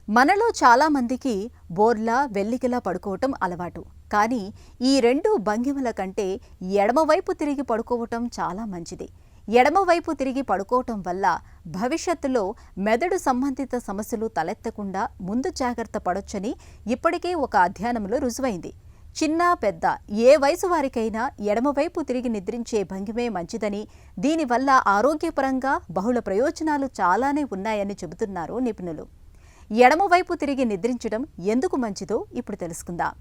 మనలో చాలామందికి బోర్లా వెల్లికిలా పడుకోవటం అలవాటు. కానీ ఈ రెండు భంగిమల కంటే ఎడమవైపు తిరిగి పడుకోవటం చాలా మంచిది. ఎడమవైపు తిరిగి పడుకోవటం వల్ల భవిష్యత్తులో మెదడు సంబంధిత సమస్యలు తలెత్తకుండా ముందు జాగ్రత్త పడొచ్చని ఇప్పటికే ఒక అధ్యయనంలో రుజువైంది. చిన్న పెద్ద ఏ వయసు వారికైనా ఎడమవైపు తిరిగి నిద్రించే భంగిమే మంచిదని, దీనివల్ల ఆరోగ్యపరంగా బహుళ ప్రయోజనాలు చాలానే ఉన్నాయని చెబుతున్నారు నిపుణులు. ఎడమవైపు తిరిగి నిద్రించడం ఎందుకు మంచిదో ఇప్పుడు తెలుసుకుందాం.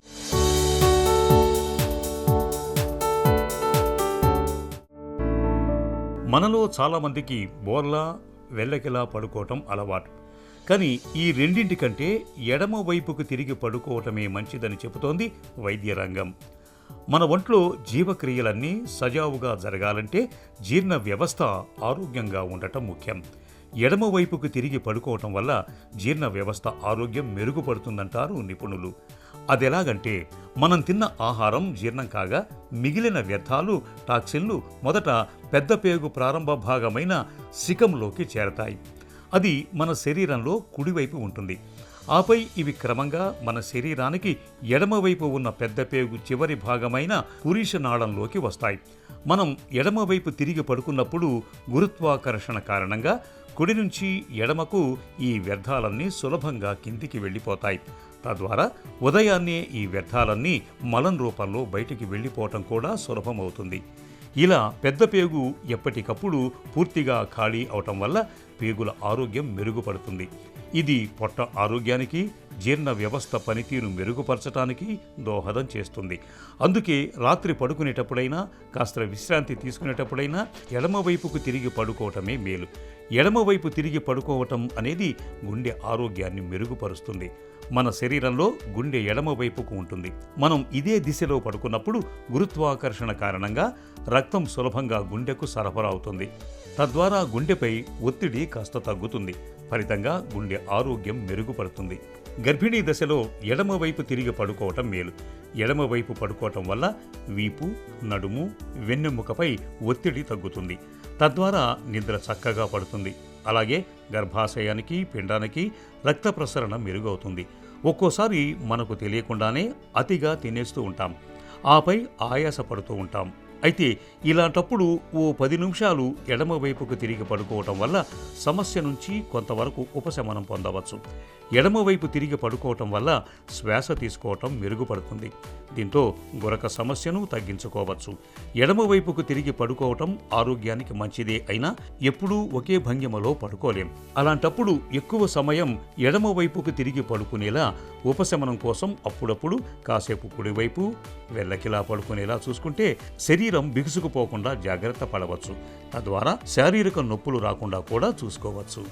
మనలో చాలామందికి బోర్లా వెల్లకిలా పడుకోవటం అలవాటు. కానీ ఈ రెండింటి కంటే ఎడమ వైపుకు తిరిగి పడుకోవటమే మంచిదని చెబుతోంది వైద్య రంగం. మన ఒంట్లో జీవక్రియలన్నీ సజావుగా జరగాలంటే జీర్ణ వ్యవస్థ ఆరోగ్యంగా ఉండటం ముఖ్యం. ఎడమ వైపుకు తిరిగి పడుకోవటం వల్ల జీర్ణ వ్యవస్థ ఆరోగ్యం మెరుగుపడుతుందంటారు నిపుణులు. అదెలాగంటే, మనం తిన్న ఆహారం జీర్ణం కాగా మిగిలిన వ్యర్థాలు, టాక్సిన్లు మొదట పెద్ద పేగు ప్రారంభ భాగమైన సికంలోకి చేరతాయి. అది మన శరీరంలో కుడివైపు ఉంటుంది. ఆపై ఇవి క్రమంగా మన శరీరానికి ఎడమవైపు ఉన్న పెద్ద పేగు చివరి భాగమైన పురీష నాళంలోకి వస్తాయి. మనం ఎడమవైపు తిరిగి పడుకున్నప్పుడు గురుత్వాకర్షణ కారణంగా కుడి నుంచి ఎడమకు ఈ వ్యర్థాలన్నీ సులభంగా కిందికి వెళ్ళిపోతాయి. తద్వారా ఉదయాన్నే ఈ వ్యర్థాలన్నీ మలం రూపంలో బయటికి వెళ్ళిపోవటం కూడా సులభమవుతుంది. ఇలా పెద్ద పేగు ఎప్పటికప్పుడు పూర్తిగా ఖాళీ అవటం వల్ల పేగుల ఆరోగ్యం మెరుగుపడుతుంది. ఇది పొట్ట ఆరోగ్యానికి, జీర్ణ వ్యవస్థ పనితీరు మెరుగుపరచడానికి దోహదం చేస్తుంది. అందుకే రాత్రి పడుకునేటప్పుడైనా, కాస్త విశ్రాంతి తీసుకునేటప్పుడైనా ఎడమవైపుకు తిరిగి పడుకోవటమే మేలు. ఎడమవైపు తిరిగి పడుకోవటం అనేది గుండె ఆరోగ్యాన్ని మెరుగుపరుస్తుంది. మన శరీరంలో గుండె ఎడమవైపుకు ఉంటుంది. మనం ఇదే దిశలో పడుకున్నప్పుడు గురుత్వాకర్షణ కారణంగా రక్తం సులభంగా గుండెకు సరఫరా అవుతుంది. తద్వారా గుండెపై ఒత్తిడి కాస్త తగ్గుతుంది. ఫలితంగా గుండె ఆరోగ్యం మెరుగుపడుతుంది. గర్భిణీ దశలో ఎడమవైపు తిరిగి పడుకోవటం మేలు. ఎడమవైపు పడుకోవటం వల్ల వీపు, నడుము, వెన్నెముకపై ఒత్తిడి తగ్గుతుంది. తద్వారా నిద్ర చక్కగా పడుతుంది. అలాగే గర్భాశయానికి, పిండానికి రక్త ప్రసరణ మెరుగవుతుంది. ఒక్కోసారి మనకు తెలియకుండానే అతిగా తినేస్తూ ఉంటాం. ఆపై ఆయాస పడుతూ ఉంటాం. అయితే ఇలాంటప్పుడు ఓ 10 నిమిషాలు ఎడమవైపుకు తిరిగి పడుకోవటం వల్ల సమస్య నుంచి కొంతవరకు ఉపశమనం పొందవచ్చు. ఎడమవైపు తిరిగి పడుకోవటం వల్ల శ్వాస తీసుకోవటం మెరుగుపడుతుంది. దీంతో గురక సమస్యను తగ్గించుకోవచ్చు. ఎడమవైపుకు తిరిగి పడుకోవటం ఆరోగ్యానికి మంచిదే అయినా ఎప్పుడూ ఒకే భంగిమలో పడుకోలేం. అలాంటప్పుడు ఎక్కువ సమయం ఎడమవైపుకు తిరిగి పడుకునేలా ఉపశమనం కోసం అప్పుడప్పుడు కాసేపు కుడివైపు వెల్లకిలా పడుకునేలా చూసుకుంటే శరీరం బిగుసుకుపోకుండా జాగ్రత్త పడవచ్చు. తద్వారా శారీరక నొప్పులు రాకుండా కూడా చూసుకోవచ్చు.